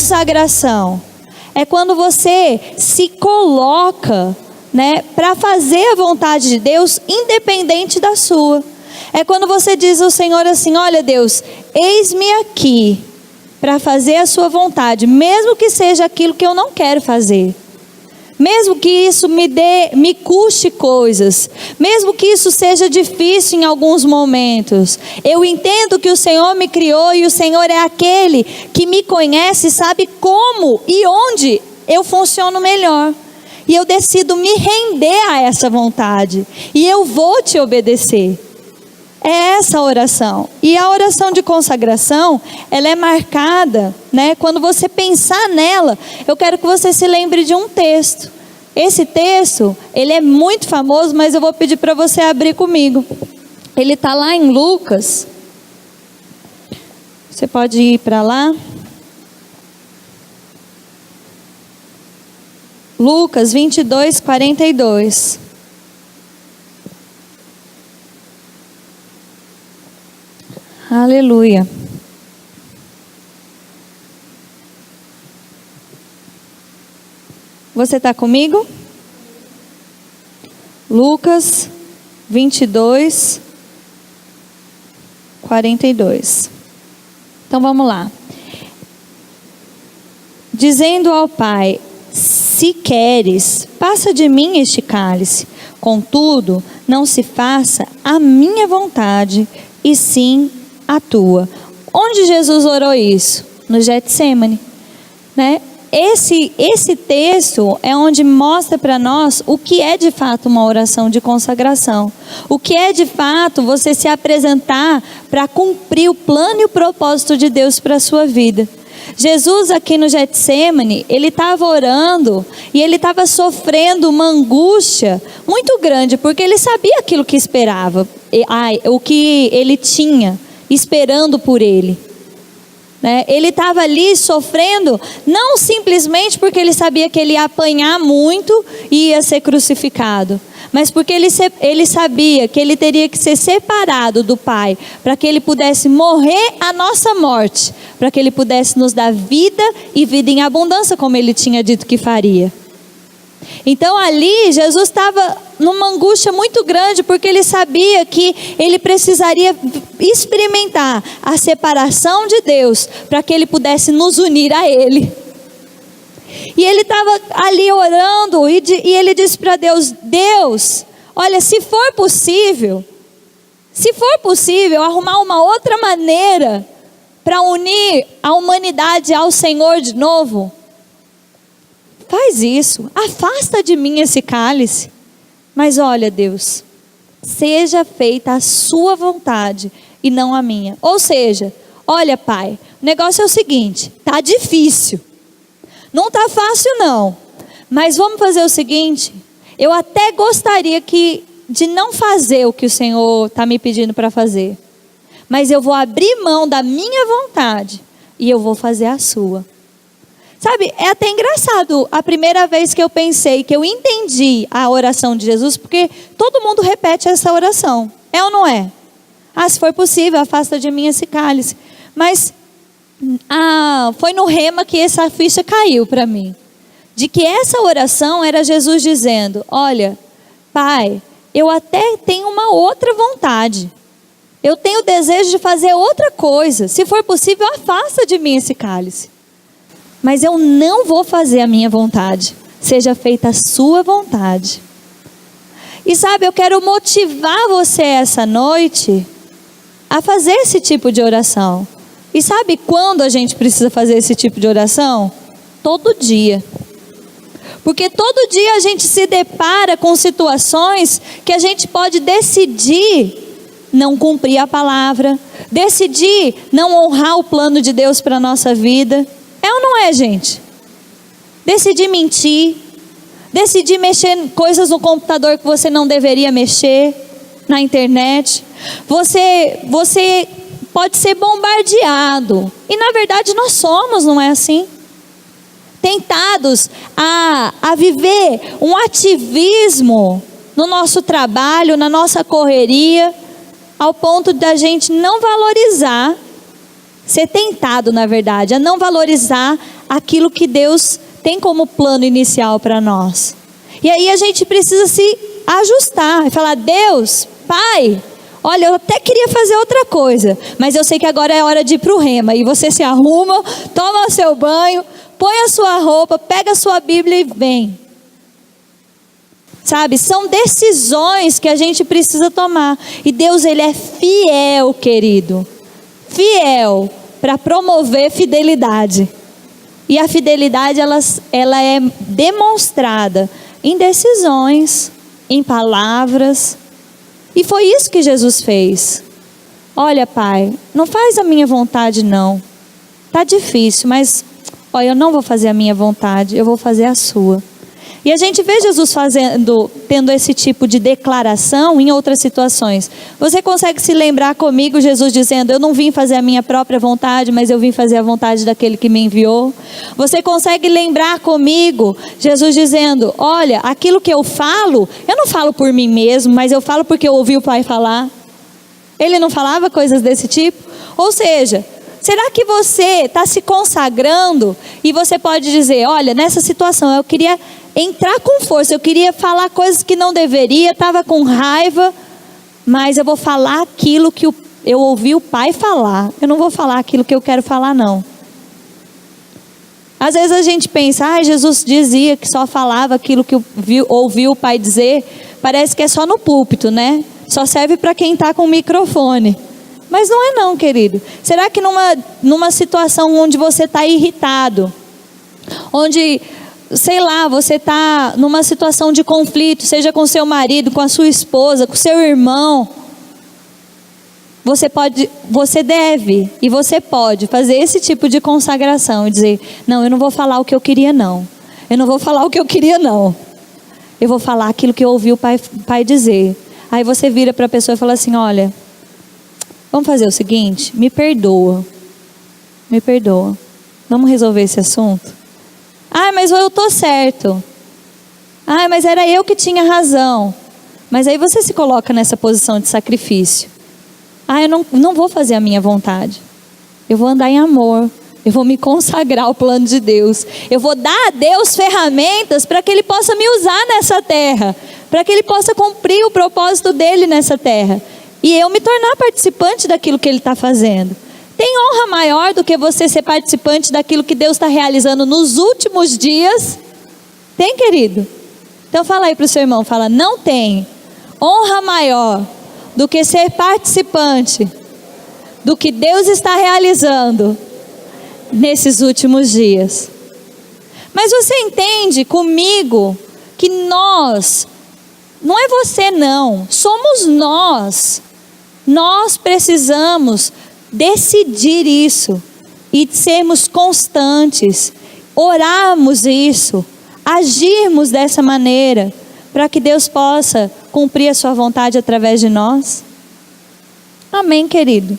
consagração é quando você se coloca, né, para fazer a vontade de Deus, independente da sua. É quando você diz ao Senhor assim: olha Deus, eis-me aqui para fazer a sua vontade, mesmo que seja aquilo que eu não quero fazer. Mesmo que isso me custe coisas, mesmo que isso seja difícil em alguns momentos, eu entendo que o Senhor me criou e o Senhor é aquele que me conhece, sabe como e onde eu funciono melhor. E eu decido me render a essa vontade, e eu vou te obedecer. É essa a oração. E a oração de consagração, ela é marcada, né? Quando você pensar nela, eu quero que você se lembre de um texto. Esse texto, ele é muito famoso, mas eu vou pedir para você abrir comigo. Ele está lá em Lucas. Você pode ir para lá. Lucas 22, 42. Aleluia. Você está comigo? Lucas 22, 42. Então vamos lá. Dizendo ao Pai: se queres, passa de mim este cálice. Contudo, não se faça a minha vontade, e sim a tua. Onde Jesus orou isso? No Getsêmani, né? Esse texto é onde mostra para nós o que é de fato uma oração de consagração. O que é de fato você se apresentar para cumprir o plano e o propósito de Deus para a sua vida. Jesus aqui no Getsêmani, ele estava orando e ele estava sofrendo uma angústia muito grande, porque ele sabia aquilo que esperava, o que ele tinha esperando por ele, né? Ele estava ali sofrendo, não simplesmente porque ele sabia que ele ia apanhar muito e ia ser crucificado, mas porque ele sabia que ele teria que ser separado do Pai, para que ele pudesse morrer a nossa morte, para que ele pudesse nos dar vida e vida em abundância, como ele tinha dito que faria. Então ali Jesus estava numa angústia muito grande, porque ele sabia que ele precisaria experimentar a separação de Deus, para que ele pudesse nos unir a ele. E ele estava ali orando, e ele disse para Deus: Deus, olha, se for possível arrumar uma outra maneira para unir a humanidade ao Senhor de novo, faz isso, afasta de mim esse cálice. Mas olha, Deus, seja feita a sua vontade e não a minha. Ou seja, olha, Pai, o negócio é o seguinte: tá difícil, não tá fácil não, mas vamos fazer o seguinte: eu até gostaria de não fazer o que o Senhor está me pedindo para fazer, mas eu vou abrir mão da minha vontade e eu vou fazer a sua. Sabe, é até engraçado a primeira vez que eu pensei, que eu entendi a oração de Jesus, porque todo mundo repete essa oração, é ou não é? Se for possível, afasta de mim esse cálice. Mas foi no rema que essa ficha caiu para mim, de que essa oração era Jesus dizendo: olha, Pai, eu até tenho uma outra vontade, eu tenho o desejo de fazer outra coisa, se for possível, afasta de mim esse cálice. Mas eu não vou fazer a minha vontade, seja feita a sua vontade. E sabe, eu quero motivar você essa noite a fazer esse tipo de oração. E sabe quando a gente precisa fazer esse tipo de oração? Todo dia. Porque todo dia a gente se depara com situações que a gente pode decidir não cumprir a palavra, decidir não honrar o plano de Deus para a nossa vida. É ou não é, gente? Decidir mentir, decidir mexer em coisas no computador que você não deveria mexer, na internet. Você pode ser bombardeado, e na verdade nós somos, não é assim? Tentados a viver um ativismo no nosso trabalho, na nossa correria, ao ponto da gente não valorizar, ser tentado, na verdade, a não valorizar aquilo que Deus tem como plano inicial para nós. E aí a gente precisa se ajustar e falar: Deus, Pai, olha, eu até queria fazer outra coisa, mas eu sei que agora é hora de ir para o rema. E você se arruma, toma o seu banho, põe a sua roupa, pega a sua Bíblia e vem. Sabe, são decisões que a gente precisa tomar. E Deus, Ele é fiel, querido. Fiel para promover fidelidade. E a fidelidade, ela é demonstrada em decisões, em palavras. E foi isso que Jesus fez. Olha, Pai, não faz a minha vontade não. Tá difícil, mas olha, eu não vou fazer a minha vontade, eu vou fazer a sua. E a gente vê Jesus tendo esse tipo de declaração em outras situações. Você consegue se lembrar comigo Jesus dizendo: eu não vim fazer a minha própria vontade, mas eu vim fazer a vontade daquele que me enviou? Você consegue lembrar comigo Jesus dizendo: olha, aquilo que eu não falo por mim mesmo, mas eu falo porque eu ouvi o Pai falar? Ele não falava coisas desse tipo? Ou seja, será que você está se consagrando e você pode dizer: olha, nessa situação eu queria entrar com força, eu queria falar coisas que não deveria, estava com raiva, mas eu vou falar aquilo que eu ouvi o Pai falar, eu não vou falar aquilo que eu quero falar não. Às vezes a gente pensa: Jesus dizia que só falava aquilo que ouviu o Pai dizer. Parece que é só no púlpito, né? Só serve para quem está com o microfone. Mas não é não, querido. Será que numa situação onde você está irritado, onde, sei lá, você está numa situação de conflito, seja com seu marido, com a sua esposa, com seu irmão, você deve e você pode fazer esse tipo de consagração e dizer: não, eu não vou falar o que eu queria não. Eu não vou falar o que eu queria não. Eu vou falar aquilo que eu ouvi o pai dizer. Aí você vira para a pessoa e fala assim: olha, vamos fazer o seguinte, me perdoa, vamos resolver esse assunto? Mas eu estou certo, mas era eu que tinha razão. Mas aí você se coloca nessa posição de sacrifício. Eu não vou fazer a minha vontade, eu vou andar em amor, eu vou me consagrar ao plano de Deus, eu vou dar a Deus ferramentas para que Ele possa me usar nessa terra, para que Ele possa cumprir o propósito dEle nessa terra, e eu me tornar participante daquilo que Ele está fazendo. Tem honra maior do que você ser participante daquilo que Deus está realizando nos últimos dias? Tem, querido? Então fala aí para o seu irmão, fala: não tem honra maior do que ser participante do que Deus está realizando nesses últimos dias. Mas você entende comigo que nós, não é você não, somos nós precisamos decidir isso e sermos constantes, orarmos isso, agirmos dessa maneira, para que Deus possa cumprir a sua vontade através de nós. Amém, querido?